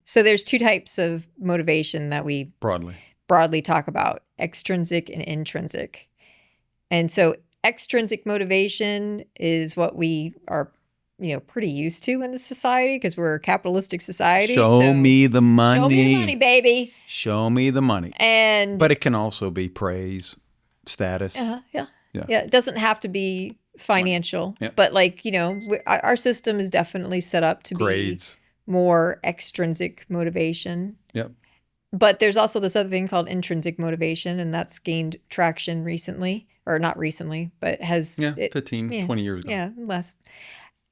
So there's two types of motivation that we broadly talk about, extrinsic and intrinsic. And so extrinsic motivation is what we are, pretty used to in the society because we're a capitalistic society. Show me the money. Show me the money, baby. Show me the money. But it can also be praise, status. Yeah. It doesn't have to be financial, yeah. But our system is definitely set up to grades. Be more extrinsic motivation. Yep. But there's also this other thing called intrinsic motivation, and that's gained traction recently, or not recently, but has 15, 20 years ago. Yeah, less.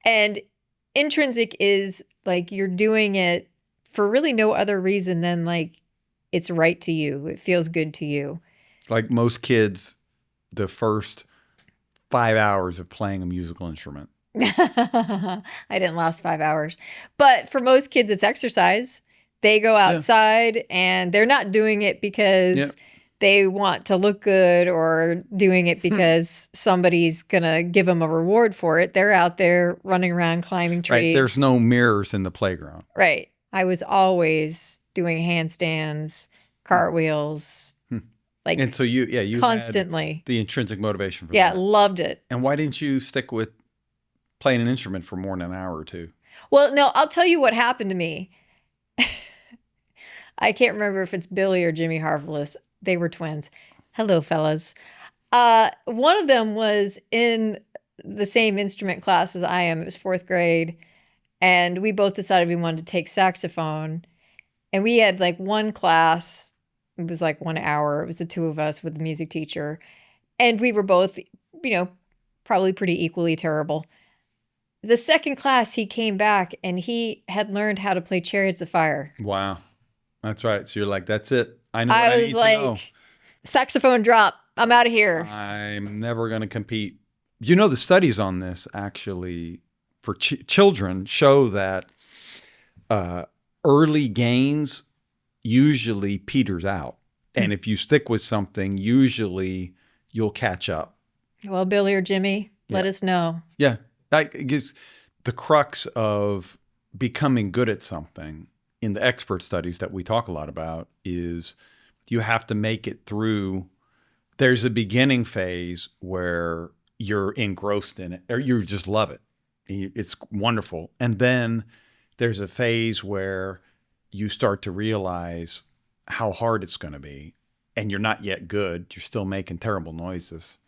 And intrinsic is like you're doing it for really no other reason than like it's right to you. It feels good to you. Like most kids, the first 5 hours of playing a musical instrument. I didn't last 5 hours. But for most kids, it's exercise. They go outside and they're not doing it because they want to look good or doing it because somebody's going to give them a reward for it. They're out there running around, climbing trees. Right. There's no mirrors in the playground. Right. I was always doing handstands, cartwheels, and so you constantly had the intrinsic motivation for that. Yeah, loved it. And why didn't you stick with playing an instrument for more than an hour or two? Well, no, I'll tell you what happened to me. I can't remember if it's Billy or Jimmy Harveless. They were twins. Hello, fellas. One of them was in the same instrument class as I am. It was 4th grade. And we both decided we wanted to take saxophone. And we had like one class. It was like 1 hour. It was the two of us with the music teacher. And we were both, probably pretty equally terrible. The second class, he came back and he had learned how to play Chariots of Fire. Wow. That's right. So you're like, that's it. I know what I need to know. Saxophone drop. I'm out of here. I'm never going to compete. The studies on this actually for children show that early gains usually peters out. And if you stick with something, usually you'll catch up. Well, Billy or Jimmy, let us know. Yeah. I guess the crux of becoming good at something in the expert studies that we talk a lot about is you have to make it through. There's a beginning phase where you're engrossed in it or you just love it. It's wonderful. And then there's a phase where you start to realize how hard it's going to be and you're not yet good. You're still making terrible noises.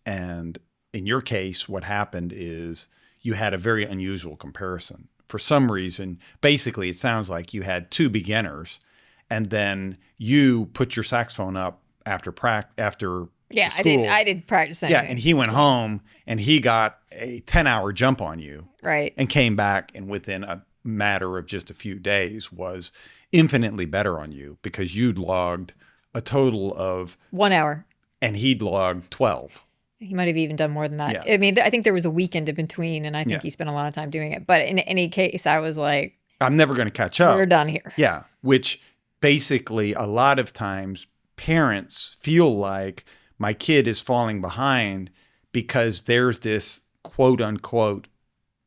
And in your case, what happened is you had a very unusual comparison. For some reason, basically, it sounds like you had two beginners, and then you put your saxophone up after school. I did practice. Yeah, and he went home and he got a 10-hour jump on you, right? And came back, and within a matter of just a few days, was infinitely better on you because you'd logged a total of 1 hour, and he'd logged 12. He might have even done more than that. Yeah. I mean, I think there was a weekend in between, and I think he spent a lot of time doing it. But in any case, I was like, I'm never going to catch up. We're done here. Yeah, which basically a lot of times parents feel like my kid is falling behind because there's this quote unquote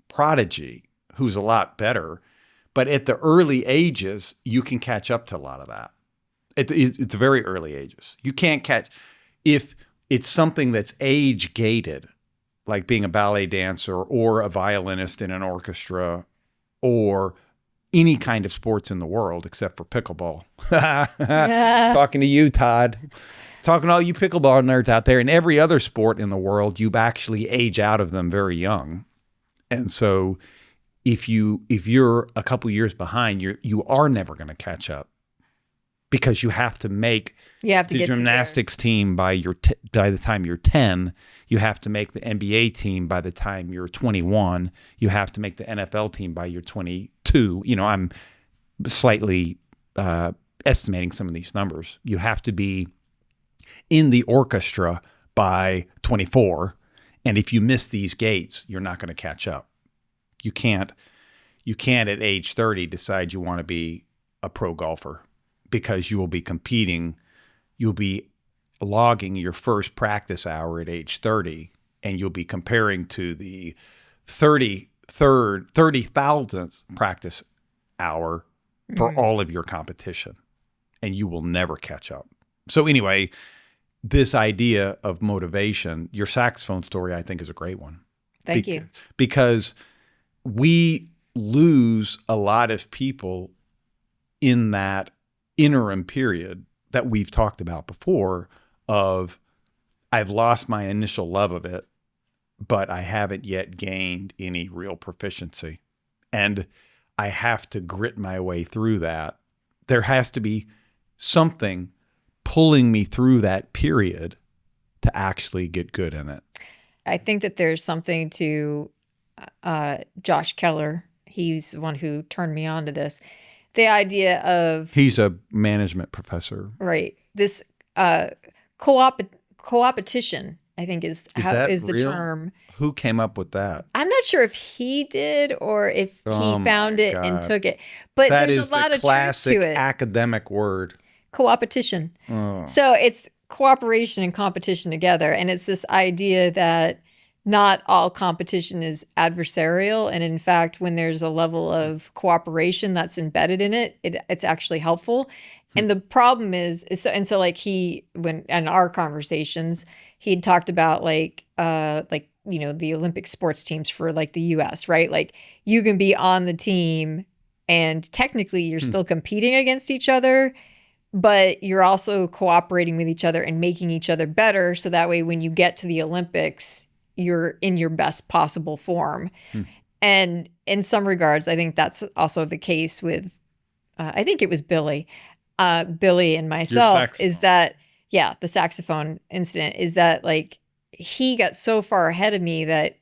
prodigy who's a lot better. But at the early ages, you can catch up to a lot of that. It's very early ages. You can't catch if it's something that's age gated, like being a ballet dancer or a violinist in an orchestra or any kind of sports in the world except for pickleball. Talking to you, Todd. Talking to all you pickleball nerds out there. In every other sport in the world, you actually age out of them very young. And so if you're a couple years behind, you are never going to catch up. Because you have to make the gymnastics team by the time you're 10. You have to make the NBA team by the time you're 21. You have to make the NFL team by you're 22. I'm slightly estimating some of these numbers. You have to be in the orchestra by 24. And if you miss these gates, you're not going to catch up. You can't at age 30 decide you want to be a pro golfer. Because you will be competing, you'll be logging your first practice hour at age 30, and you'll be comparing to the 30,000th practice hour for Mhm. all of your competition, and you will never catch up. So anyway, this idea of motivation, your saxophone story, I think, is a great one. Thank you. Because we lose a lot of people in that interim period that we've talked about before of I've lost my initial love of it, but I haven't yet gained any real proficiency. And I have to grit my way through that. There has to be something pulling me through that period to actually get good in it. I think that there's something to Josh Keller. He's the one who turned me on to this. The idea of, He's a management professor. right, this co-opetition, I think Is that is the real? term. Who came up with that? I'm not sure if he did or if Oh he found my it and God. took it, but That there's is a lot the of truth classic to it. academic word. Co-opetition. Oh. So it's cooperation and competition together. And it's this idea that not all competition is adversarial. And in fact, when there's a level of cooperation that's embedded in it, it's actually helpful. And the problem is so like when in our conversations, he'd talked about like the Olympic sports teams for like the US, right? Like you can be on the team and technically you're still competing against each other, but you're also cooperating with each other and making each other better. So that way, when you get to the Olympics, you're in your best possible form. And in some regards, I think that's also the case with, I think it was Billy and myself, is that, yeah, the saxophone incident is that like he got so far ahead of me that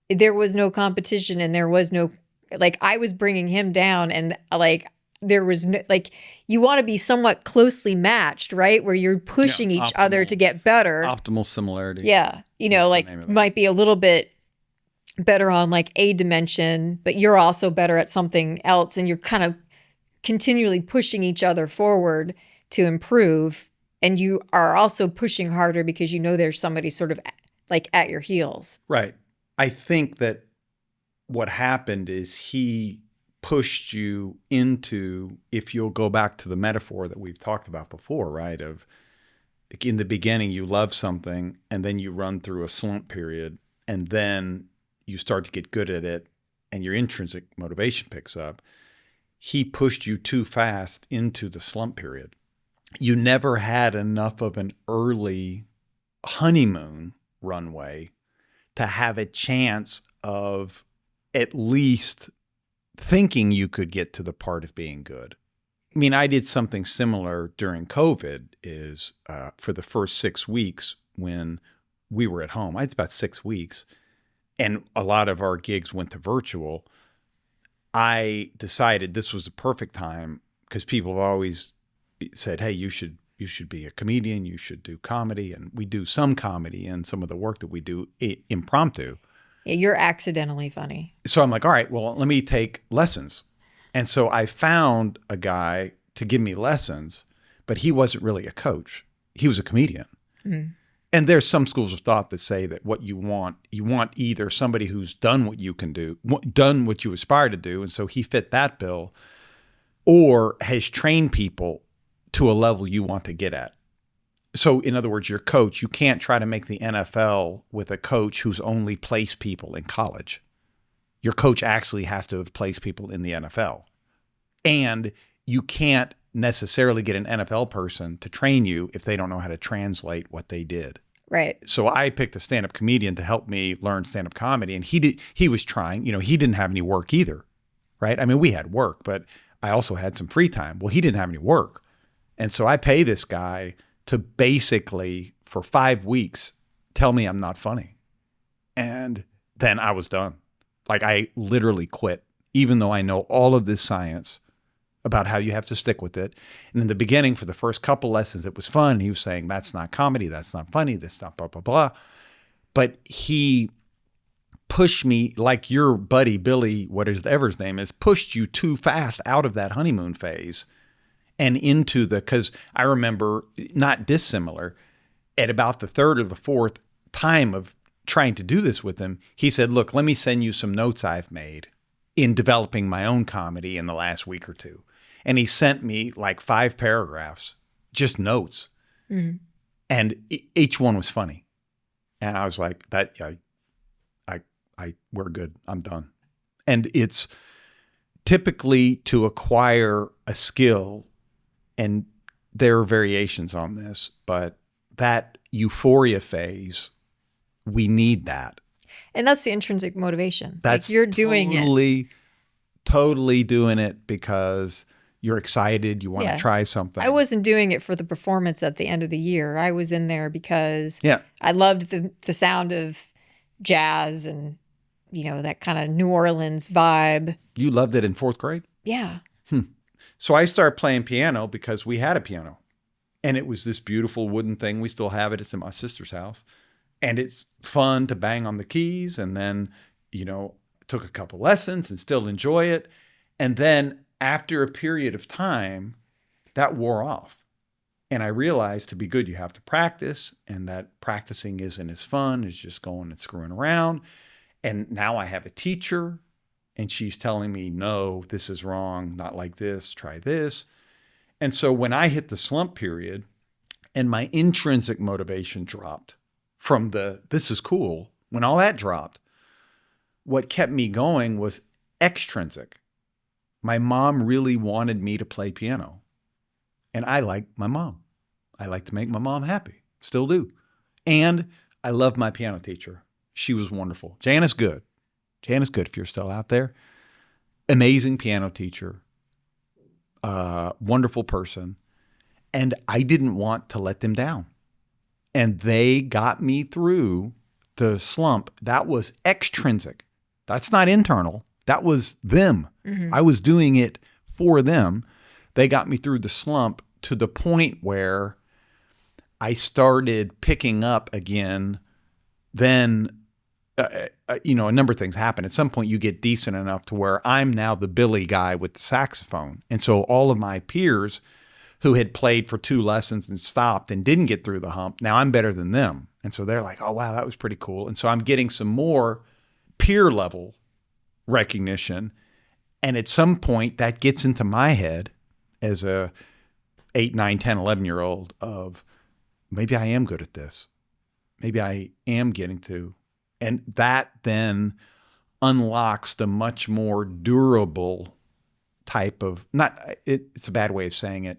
there was no competition and there was no, like, I was bringing him down and like, there was no, like, you want to be somewhat closely matched, right? Where you're pushing each other to get better. Optimal similarity. Yeah. Like might be a little bit better on like a dimension, but you're also better at something else. And you're kind of continually pushing each other forward to improve. And you are also pushing harder because you know there's somebody sort of like at your heels. Right. I think that what happened is he pushed you into, if you'll go back to the metaphor that we've talked about before, right? Of like in the beginning, you love something and then you run through a slump period and then you start to get good at it and your intrinsic motivation picks up. He pushed you too fast into the slump period. You never had enough of an early honeymoon runway to have a chance of at least thinking you could get to the part of being good. I mean, I did something similar during COVID is for the first 6 weeks when we were at home. It's about 6 weeks. And a lot of our gigs went to virtual. I decided this was the perfect time because people have always said, hey, you should be a comedian. You should do comedy. And we do some comedy and some of the work that we do impromptu. Yeah, you're accidentally funny. So I'm like, all right, well, let me take lessons. And so I found a guy to give me lessons, but he wasn't really a coach. He was a comedian. Mm. And there's some schools of thought that say that what you want either somebody who's done what you can do, done what you aspire to do, and so he fit that bill, or has trained people to a level you want to get at. So in other words, your coach, you can't try to make the NFL with a coach who's only placed people in college. Your coach actually has to have placed people in the NFL. And you can't necessarily get an NFL person to train you if they don't know how to translate what they did. Right. So I picked a stand-up comedian to help me learn stand-up comedy. And he was trying, he didn't have any work either. Right. I mean, we had work, but I also had some free time. Well, he didn't have any work. And so I pay this guy to basically, for 5 weeks, tell me I'm not funny. And then I was done. Like I literally quit, even though I know all of this science about how you have to stick with it. And in the beginning, for the first couple lessons, it was fun. He was saying, that's not comedy, that's not funny, that's not blah, blah, blah. But he pushed me like your buddy, Billy, whatever his name is, pushed you too fast out of that honeymoon phase and into because I remember not dissimilar, at about the third or the fourth time of trying to do this with him, he said, look, let me send you some notes I've made in developing my own comedy in the last week or two. And he sent me like 5 paragraphs, just notes. Mm-hmm. And each one was funny. And I was like, we're good. I'm done. And it's typically to acquire a skill, and there are variations on this, but that euphoria phase, we need that. And that's the intrinsic motivation. That's like you're doing totally doing it because you're excited. You want to try something. I wasn't doing it for the performance at the end of the year. I was in there because Yeah. I loved the sound of jazz and, that kind of New Orleans vibe. You loved it in 4th grade? Yeah. So I started playing piano because we had a piano. And it was this beautiful wooden thing. We still have it. It's in my sister's house. And it's fun to bang on the keys. And then, took a couple lessons and still enjoy it. And then after a period of time, that wore off. And I realized to be good, you have to practice, and that practicing isn't as fun as just going and screwing around. And now I have a teacher, and she's telling me, no, this is wrong, not like this, try this. And so when I hit the slump period and my intrinsic motivation dropped from this is cool, when all that dropped, what kept me going was extrinsic. My mom really wanted me to play piano. And I like my mom. I like to make my mom happy. Still do. And I love my piano teacher. She was wonderful. Janice Good. Janice Good, if you're still out there. Amazing piano teacher. Wonderful person. And I didn't want to let them down. And they got me through the slump. That was extrinsic. That's not internal. That was them. Mm-hmm. I was doing it for them. They got me through the slump to the point where I started picking up again. Then, a number of things happen. At some point, you get decent enough to where I'm now the Billy guy with the saxophone. And so all of my peers who had played for 2 lessons and stopped and didn't get through the hump, now I'm better than them. And so they're like, oh, wow, that was pretty cool. And so I'm getting some more peer level recognition. And at some point, that gets into my head as a 8, 9, 10, 11-year-old of maybe I am good at this. Maybe I am getting to. And that then unlocks the much more durable type of, it's a bad way of saying it.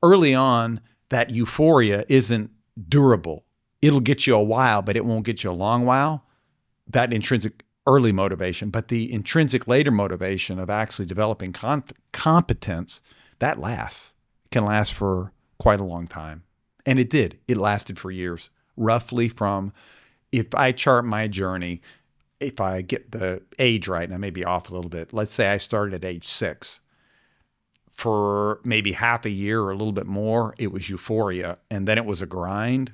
Early on, that euphoria isn't durable. It'll get you a while, but it won't get you a long while. That intrinsic early motivation, but the intrinsic later motivation of actually developing competence, that lasts. It can last for quite a long time. And it did. It lasted for years, roughly from, if I chart my journey, if I get the age right, and I may be off a little bit, let's say I started at age 6. For maybe half a year or a little bit more, it was euphoria. And then it was a grind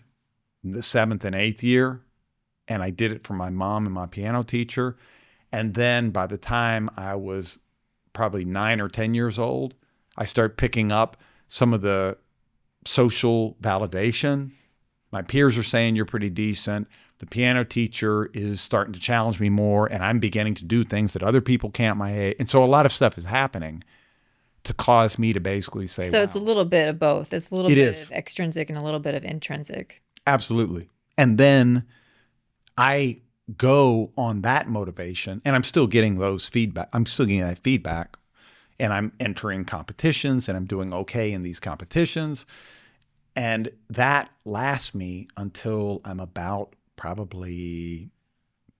the 7th and 8th year. And I did it for my mom and my piano teacher. And then by the time I was probably 9 or 10 years old, I started picking up some of the social validation. My peers are saying you're pretty decent. The piano teacher is starting to challenge me more, and I'm beginning to do things that other people can't my age. And so a lot of stuff is happening to cause me to basically say, so wow. It's a little bit of both. It's a little bit of extrinsic and a little bit of intrinsic. Absolutely. And then I go on that motivation, and I'm still getting those feedback. I'm still getting that feedback, and I'm entering competitions, and I'm doing okay in these competitions. And that lasts me until I'm about probably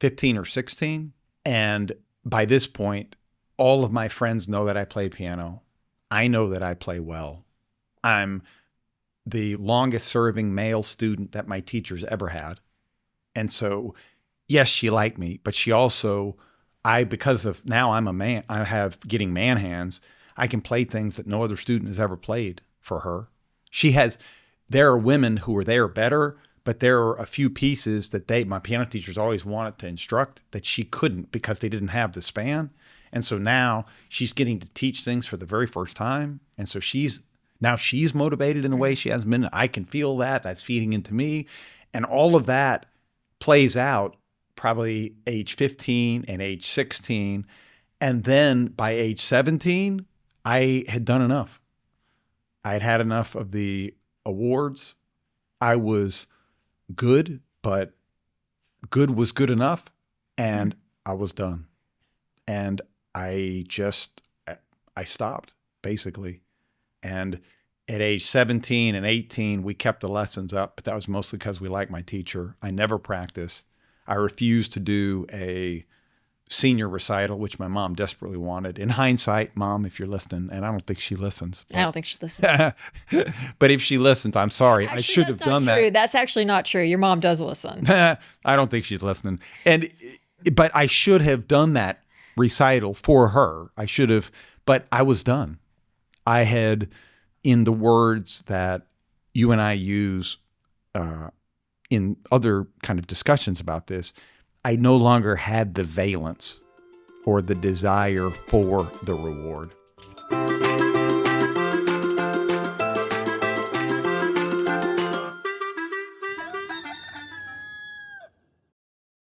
15 or 16. And by this point, all of my friends know that I play piano. I know that I play well. I'm the longest serving male student that my teachers ever had. And so, yes, she liked me, but she also, because of now I'm a man, I have getting man hands. I can play things that no other student has ever played for her. There are women who are there better, but there are a few pieces that my piano teachers always wanted to instruct that she couldn't because they didn't have the span. And so now she's getting to teach things for the very first time. And so she's motivated in a way she hasn't been. I can feel that. That's feeding into me. And all of that plays out probably age 15 and age 16. And then by age 17, I had done enough. I had had enough of the awards. I was good, but good was good enough, and I was done. And I stopped, basically. And at age 17 and 18, we kept the lessons up, but that was mostly because we liked my teacher. I never practiced. I refused to do a senior recital, which my mom desperately wanted. In hindsight, Mom, if you're listening, and I don't think she listens. I don't think she listens. But if she listens, I'm sorry. Actually, I should have done true. that. That's actually not true. Your mom does listen. I don't think she's listening. But I should have done that recital for her. I should have, but I was done. I had, in the words that you and I use in other kind of discussions about this, I no longer had the valence or the desire for the reward.